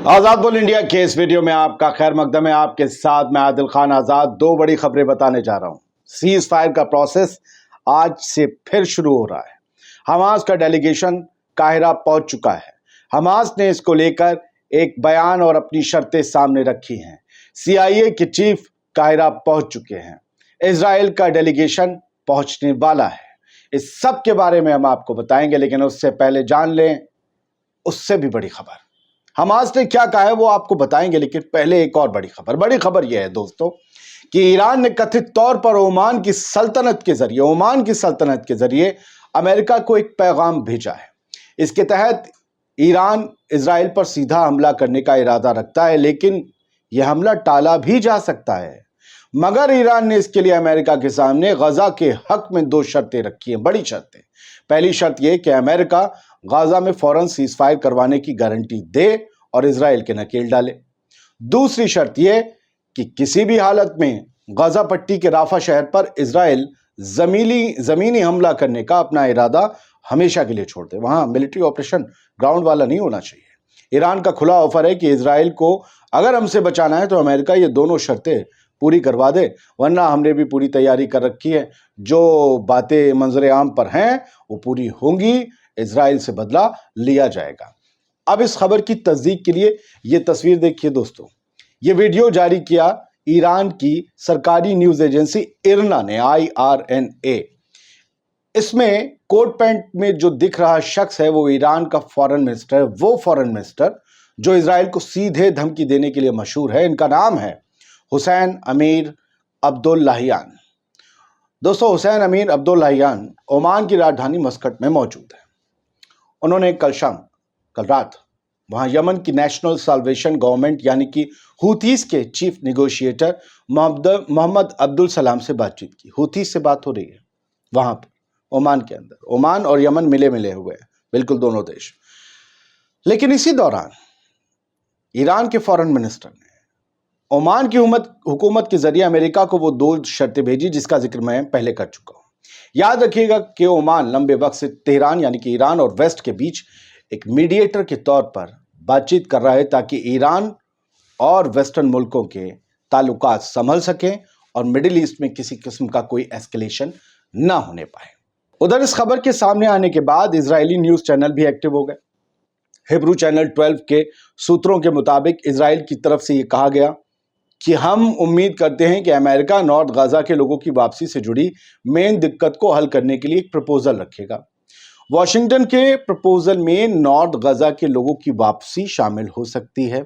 आजाद बोल इंडिया के इस वीडियो में आपका खैर मकदम है। आपके साथ मैं आदिल खान आजाद दो बड़ी खबरें बताने जा रहा हूं। सीज फायर का प्रोसेस आज से फिर शुरू हो रहा है। हमास का डेलीगेशन काहिरा पहुंच चुका है। हमास ने इसको लेकर एक बयान और अपनी शर्तें सामने रखी हैं। CIA के चीफ काहिरा पहुंच चुके हैं। इजराइल का डेलीगेशन पहुंचने वाला है। इस सब के बारे में हम आपको बताएंगे, लेकिन उससे पहले जान लें उससे भी बड़ी खबर। हमास ने क्या कहा है वो आपको बताएंगे, लेकिन पहले एक और बड़ी खबर यह है दोस्तों कि ईरान ने कथित तौर पर ओमान की सल्तनत के जरिए अमेरिका को एक पैगाम भेजा है। इसके तहत ईरान इजराइल पर सीधा हमला करने का इरादा रखता है, लेकिन यह हमला टाला भी जा सकता है। मगर ईरान ने इसके लिए अमेरिका के सामने गजा के हक में दो शर्तें रखी हैं, बड़ी शर्तें। पहली शर्त यह कि अमेरिका गाजा में फौरन सीज फायर करवाने की गारंटी दे और इजराइल के नकेल डाले। दूसरी शर्त यह कि किसी भी हालत में गाजा पट्टी के राफा शहर पर इजराइल जमीनी हमला करने का अपना इरादा हमेशा के लिए छोड़ दे। वहां मिलिट्री ऑपरेशन ग्राउंड वाला नहीं होना चाहिए। ईरान का खुला ऑफर है कि इजराइल को अगर हमसे बचाना है तो अमेरिका ये दोनों शर्तें पूरी करवा दे, वरना हमने भी पूरी तैयारी कर रखी है। जो बातें मंजरे आम पर हैं वो पूरी होंगी, इजराइल से बदला लिया जाएगा। अब इस खबर की तस्दीक के लिए ये तस्वीर देखिए दोस्तों। ये वीडियो जारी किया ईरान की सरकारी न्यूज एजेंसी इरना ने, IRNA। इसमें कोट पैंट में जो दिख रहा शख्स है वो ईरान का फॉरेन मिनिस्टर है, वो फॉरेन मिनिस्टर जो इजराइल को सीधे धमकी देने के लिए मशहूर है। इनका नाम है हुसैन अमीर अब्दुल्लाहियान। दोस्तों, हुसैन अमीर अब्दुल्लाहियान ओमान की राजधानी मस्कट में मौजूद है। उन्होंने कल रात वहां यमन की नेशनल साल्वेशन गवर्नमेंट यानी कि हुतीस के चीफ नेगोशिएटर मोहम्मद अब्दुल सलाम से बातचीत की। हुतीस से बात हो रही है वहां पर ओमान के अंदर। ओमान और यमन मिले हुए हैं, बिल्कुल दोनों देश। लेकिन इसी दौरान ईरान के फॉरेन मिनिस्टर ने ओमान की हुकूमत के जरिए अमेरिका को वो दो शर्तें भेजी जिसका जिक्र मैं पहले कर चुका हूं। याद रखिएगा कि ओमान लंबे वक्त से तेहरान यानी कि ईरान और वेस्ट के बीच एक मीडिएटर के तौर पर बातचीत कर रहा है, ताकि ईरान और वेस्टर्न मुल्कों के ताल्लुकात संभल सकें और मिडिल ईस्ट में किसी किस्म का कोई एस्केलेशन ना होने पाए। उधर इस खबर के सामने आने के बाद इजरायली न्यूज चैनल भी एक्टिव हो गए। हिब्रू चैनल 12 के सूत्रों के मुताबिक इजराइल की तरफ से यह कहा गया कि हम उम्मीद करते हैं कि अमेरिका नॉर्थ गाजा के लोगों की वापसी से जुड़ी मेन दिक्कत को हल करने के लिए एक प्रपोजल रखेगा। वॉशिंगटन के प्रपोजल में नॉर्थ गाजा के लोगों की वापसी शामिल हो सकती है।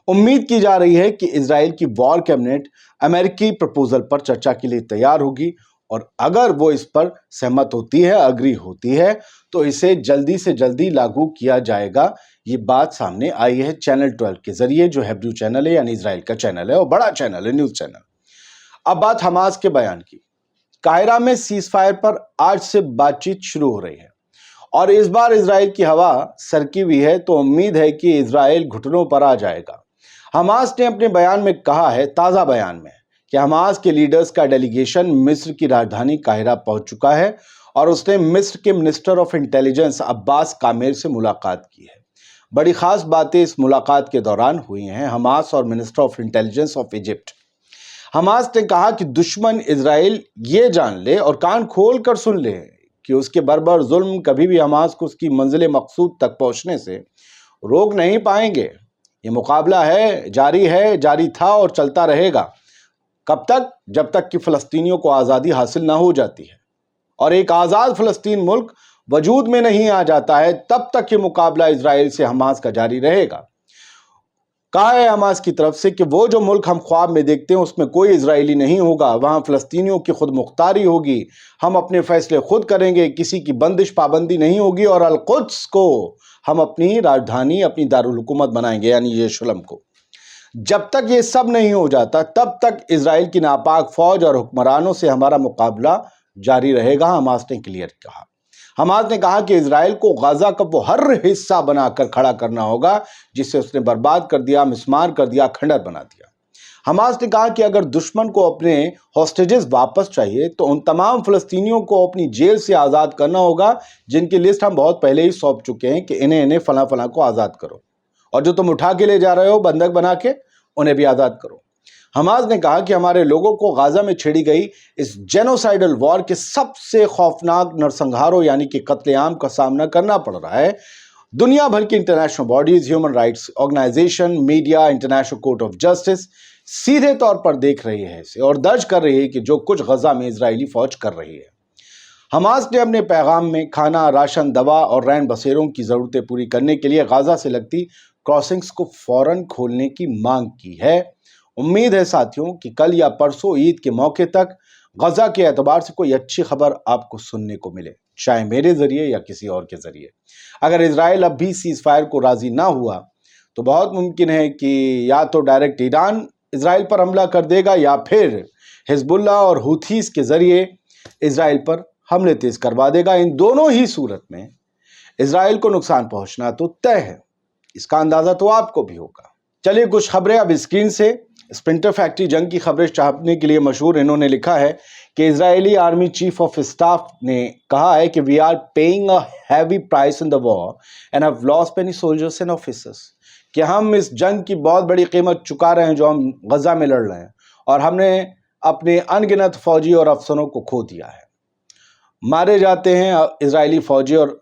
उम्मीद की जा रही है कि इजराइल की वॉर कैबिनेट अमेरिकी प्रपोजल पर चर्चा के लिए तैयार होगी, और अगर वो इस पर सहमत होती है, अग्री होती है, तो इसे जल्दी से जल्दी लागू किया जाएगा। ये बात सामने आई है चैनल 12 के जरिए, जो हिब्रू चैनल है यानी इजराइल का चैनल है और बड़ा चैनल है, न्यूज चैनल। अब बात हमास के बयान की। काहिरा में सीज फायर पर आज से बातचीत शुरू हो रही है और इस बार इजराइल की हवा सरकी हुई है, तो उम्मीद है कि इजराइल घुटनों पर आ जाएगा। हमास ने अपने बयान में कहा है, ताजा बयान में, कि हमास के लीडर्स का डेलीगेशन मिस्र की राजधानी काहिरा पहुंच चुका है और उसने मिस्र के मिनिस्टर ऑफ इंटेलिजेंस अब्बास कामेर से मुलाकात की है। बड़ी खास बातें इस मुलाकात के दौरान हुई हैं हमास और minister of intelligence of Egypt. Hamas ने कहा कि दुश्मन इजराइल ये जान ले और कान खोल कर सुन ले कि उसके बर्बर जुल्म कभी भी हमास को उसकी मंजिल मकसूद तक पहुंचने से रोक नहीं पाएंगे। ये मुकाबला है, जारी था और चलता रहेगा। कब तक? जब तक कि फलस्तीनियों को आज़ादी हासिल ना हो जाती है और एक आज़ाद फलस्तीन मुल्क वजूद में नहीं आ जाता है, तब तक ये मुकाबला इजराइल से हमास का जारी रहेगा। कहा है हमास की तरफ से कि वो जो मुल्क हम ख्वाब में देखते हैं उसमें कोई इजरायली नहीं होगा, वहां फलस्तीनियों की खुद मुख्तारी होगी, हम अपने फैसले खुद करेंगे, किसी की बंदिश पाबंदी नहीं होगी और अल-कुद्स को हम अपनी राजधानी, अपनी दारुल हुकूमत बनाएंगे यानी यरूशलेम को। जब तक ये सब नहीं हो जाता तब तक इजराइल की नापाक फौज और हुक्मरानों से हमारा मुकाबला जारी रहेगा, हमास ने क्लियर कहा। हमास ने कहा कि इजराइल को गाजा का वो हर हिस्सा बनाकर खड़ा करना होगा जिसे उसने बर्बाद कर दिया, मिस्मार कर दिया, खंडर बना दिया। हमास ने कहा कि अगर दुश्मन को अपने हॉस्टेजेस वापस चाहिए तो उन तमाम फलस्तीनियों को अपनी जेल से आज़ाद करना होगा, जिनकी लिस्ट हम बहुत पहले ही सौंप चुके हैं कि इन्हें फला फला को आज़ाद करो। اور जो तुम उठा के ले जा रहे हो बंधक बना के, उन्हें भी आज़ाद करो। हमास ने कहा कि हमारे लोगों को गाजा में छेड़ी गई इस जेनोसाइडल वॉर के सबसे खौफनाक नरसंहारों यानी कि कत्लेआम का सामना करना पड़ रहा है। दुनिया भर की international bodies, human rights organisation, media, international court of justice सीधे तौर पर देख रही है इसे और दर्ज कर रही है कि जो कुछ गजा में इजरायली फौज कर रही है। हमास ने अपने पैगाम में खाना, राशन, दवा और रैन बसेरों की जरूरतें पूरी करने के लिए गाजा से लगती क्रॉसिंग्स को फौरन खोलने की मांग की है। उम्मीद है साथियों कि कल या परसों ईद के मौके तक गजा के एतबार से कोई अच्छी खबर आपको सुनने को मिले, चाहे मेरे जरिए या किसी और के जरिए। अगर इजराइल अब भी सीज फायर को राजी ना हुआ तो बहुत मुमकिन है कि या तो डायरेक्ट ईरान इजराइल पर हमला कर देगा या फिर हिजबुल्लाह और हुथीस के जरिए इजराइल पर हमले तेज करवा देगा। इन दोनों ही सूरत में इजराइल को नुकसान पहुंचना तो तय है, इसका अंदाजा तो आपको भी होगा। चलिए कुछ खबरें अब स्क्रीन से। स्प्रिंटर फैक्ट्री जंग की खबरें छापने के लिए मशहूर इन्होंने लिखा है कि Israeli army chief of staff ने कहा है कि we are paying a heavy price in the war and have lost many soldiers and officers, कि हम इस जंग की बहुत बड़ी कीमत चुका रहे हैं जो हम गजा में लड़ रहे हैं, और हमने अपने अनगिनत फौजी और अफसरों को खो दिया है। मारे जाते हैं इजरायली फौजी। और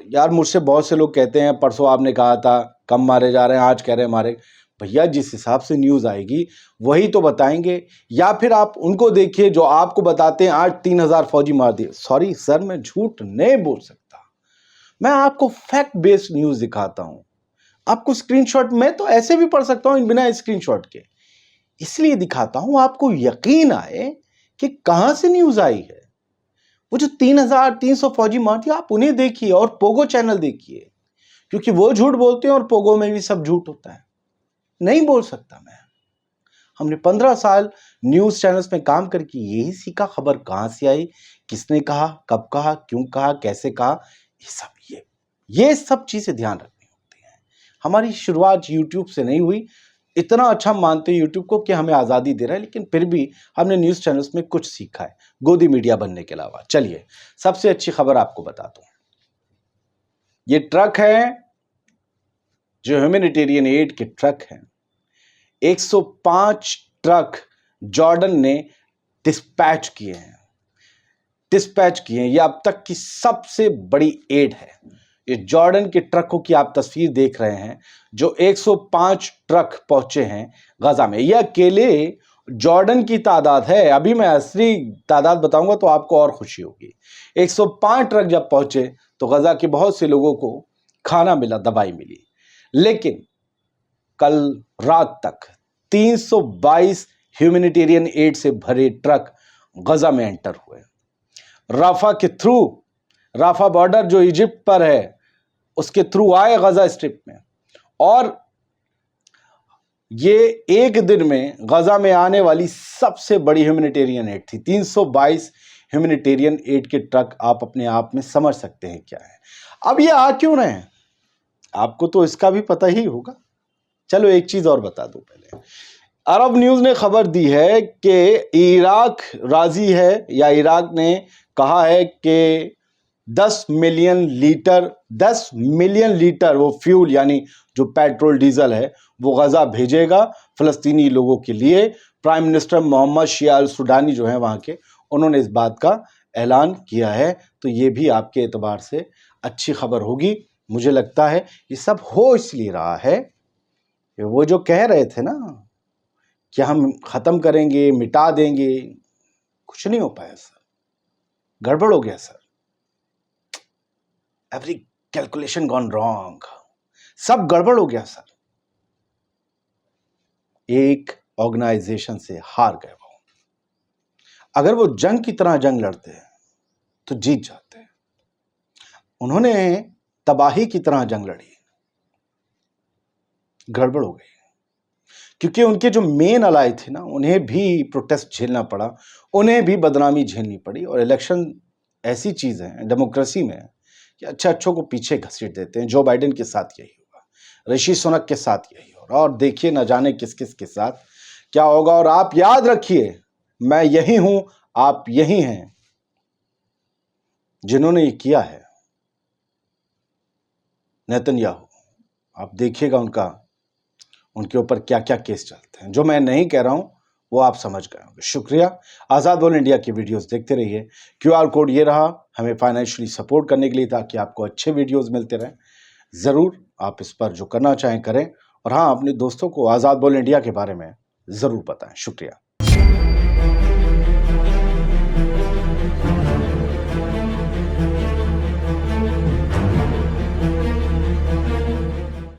यार मुझसे बहुत से लोग कहते हैं परसों आपने कहा था कम मारे जा रहे हैं, आज कह रहे हैं मारे। भैया जिस हिसाब से न्यूज़ आएगी वही तो बताएंगे, या फिर आप उनको देखिए जो आपको बताते हैं आज 3000 फौजी मार दिए। सॉरी सर, मैं झूठ नहीं बोल सकता, मैं आपको फैक्ट बेस्ड न्यूज़ दिखाता हूँ। आपको स्क्रीनशॉट मैं तो ऐसे भी पढ़ सकता हूँ बिना स्क्रीनशॉट के, इसलिए दिखाता हूँ आपको यकीन आए कि कहाँ से न्यूज़ आई है। वो जो 3300 फौजी मार दिया आप उन्हें देखिए और पोगो चैनल देखिए, क्योंकि वो झूठ बोलते हैं और पोगो में भी सब झूठ होता है। नहीं बोल सकता मैं। हमने 15 साल न्यूज़ चैनल्स में काम करके यही सीखा खबर कहाँ से आई, किसने कहा, कब कहा, क्यों कहा, कैसे कहा, ये सब चीज़ें ध्यान रखनी होती हैं। हमारी शुरुआत यूट्यूब से नहीं हुई। इतना अच्छा मानते हैं यूट्यूब को कि हमें आज़ादी दे रहा है, लेकिन फिर भी हमने न्यूज़ चैनल्स में कुछ सीखा है गोदी मीडिया बनने के अलावा। चलिए सबसे अच्छी खबर आपको बताता हूँ। ये ट्रक है जो ह्यूमैनिटेरियन एड के ट्रक हैं। 105 ट्रक जॉर्डन ने डिस्पैच किए हैं। ये अब तक की सबसे बड़ी एड है। ये जॉर्डन के ट्रकों की आप तस्वीर देख रहे हैं जो 105 ट्रक पहुंचे हैं गजा में। ये अकेले जॉर्डन की तादाद है। अभी मैं असली तादाद बताऊंगा तो आपको और खुशी होगी। 105 ट्रक जब पहुंचे तो गजा के बहुत से लोगों को खाना मिला, दवाई मिली, लेकिन कल रात तक 322 ह्यूमैनिटेरियन एड से भरे ट्रक गजा में एंटर हुए। राफा के थ्रू, राफा बॉर्डर जो इजिप्ट पर है उसके थ्रू आए गजा स्ट्रिप में, और ये एक दिन में गजा में आने वाली सबसे बड़ी ह्यूमैनिटेरियन एड थी। 322 ह्यूमैनिटेरियन एड के ट्रक आप अपने आप में समझ सकते हैं क्या है। अब ये आ क्यों रहे हैं आपको तो इसका भी पता ही होगा। चलो एक चीज और बता दूं पहले। अरब न्यूज ने खबर दी है कि इराक राजी है, या इराक ने कहा है कि 10 मिलियन लीटर वो फ्यूल यानी जो पेट्रोल डीजल है वो गजा भेजेगा फलस्तीनी लोगों के लिए। प्राइम मिनिस्टर मोहम्मद शिया अल सुडानी जो है वहां के, उन्होंने इस बात का ऐलान किया है। तो ये भी आपके एतबार से अच्छी खबर होगी। मुझे लगता है ये सब हो इसलिए रहा है कि वो जो कह रहे थे ना कि हम खत्म करेंगे, मिटा देंगे, कुछ नहीं हो पाया सर, गड़बड़ हो गया sir. Every calculation gone wrong, सब गड़बड़ हो गया सर। एक ऑर्गेनाइजेशन से हार गए वो। अगर वो जंग की तरह जंग लड़ते हैं तो जीत जाते हैं। उन्होंने तबाही की तरह जंग लड़ी, गड़बड़ हो गई, क्योंकि उनके जो मेन अलाय थे ना उन्हें भी प्रोटेस्ट झेलना पड़ा, उन्हें भी बदनामी झेलनी पड़ी। और इलेक्शन ऐसी चीज है डेमोक्रेसी में कि अच्छों को पीछे घसीट देते हैं। जो बाइडेन के साथ यही हुआ, ऋषि सुनक के साथ यही हो रहा, और देखिए न जाने किस किस के साथ क्या होगा। और आप याद रखिए, मैं यही हूं, आप यही हैं जिन्होंने ये किया है। नेतन्याहू, آپ دیکھیے گا ان کے اوپر کیا کیا کیس چلتے ہیں. جو میں نہیں کہہ رہا ہوں وہ آپ سمجھ گئے ہوں گے. شکریہ. آزاد بول انڈیا کی ویڈیوز دیکھتے رہیے. QR کوڈ یہ رہا ہمیں فائنینشلی سپورٹ کرنے کے لیے تاکہ آپ کو اچھے ویڈیوز ملتے رہیں. ضرور آپ اس پر جو کرنا چاہیں کریں. اور ہاں، اپنے دوستوں کو آزاد بول انڈیا کے بارے میں ضرور بتائیں. شکریہ.